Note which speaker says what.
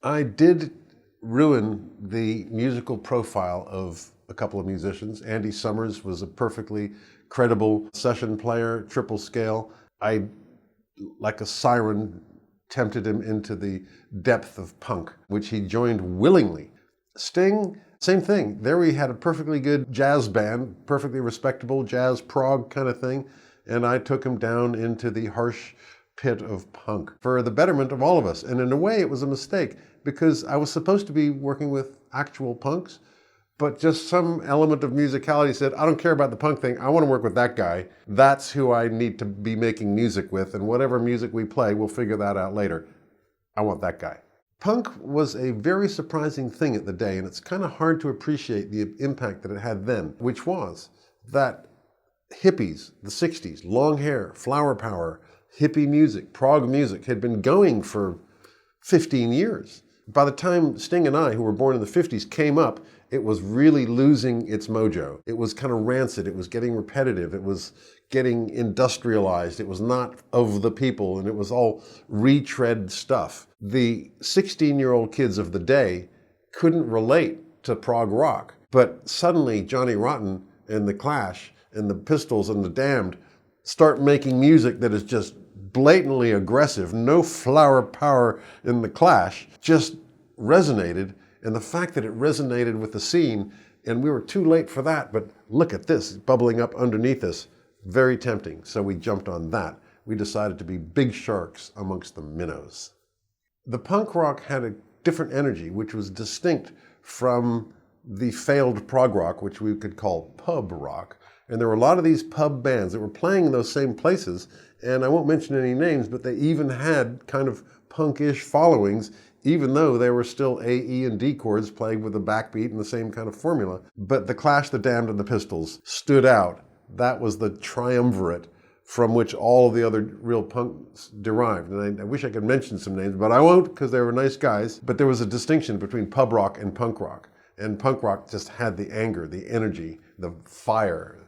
Speaker 1: I did ruin the musical profile of a couple of musicians. Andy Summers was a perfectly credible session player, triple scale. I, like a siren, tempted him into the depth of punk, which he joined willingly. Sting, same thing. There we had a perfectly good jazz band, perfectly respectable jazz prog kind of thing, and I took him down into the harsh pit of punk for the betterment of all of us. And in a way, it was a mistake, because I was supposed to be working with actual punks, but just some element of musicality said, I don't care about the punk thing, I want to work with that guy. That's who I need to be making music with, and whatever music we play, we'll figure that out later. I want that guy. Punk was a very surprising thing at the day, and it's kind of hard to appreciate the impact that it had then, which was that hippies, the 60s, long hair, flower power, hippie music, prog music, had been going for 15 years. By the time Sting and I, who were born in the 50s, came up, it was really losing its mojo. It was kind of rancid, it was getting repetitive, it was getting industrialized, it was not of the people, and it was all retread stuff. The 16-year-old kids of the day couldn't relate to prog rock, but suddenly Johnny Rotten and The Clash and the Pistols and the Damned start making music that is just blatantly aggressive, no flower power in The Clash, just resonated. And the fact that it resonated with the scene, and we were too late for that, but look at this bubbling up underneath us, very tempting. So we jumped on that. We decided to be big sharks amongst the minnows. The punk rock had a different energy, which was distinct from the failed prog rock, which we could call pub rock. And there were a lot of these pub bands that were playing in those same places, and I won't mention any names, but they even had kind of punkish followings, even though they were still A, E, and D chords played with a backbeat and the same kind of formula. But The Clash, the Damned, and the Pistols stood out. That was the triumvirate from which all of the other real punks derived. And I wish I could mention some names, but I won't, because they were nice guys. But there was a distinction between pub rock and punk rock. And punk rock just had the anger, the energy, the fire,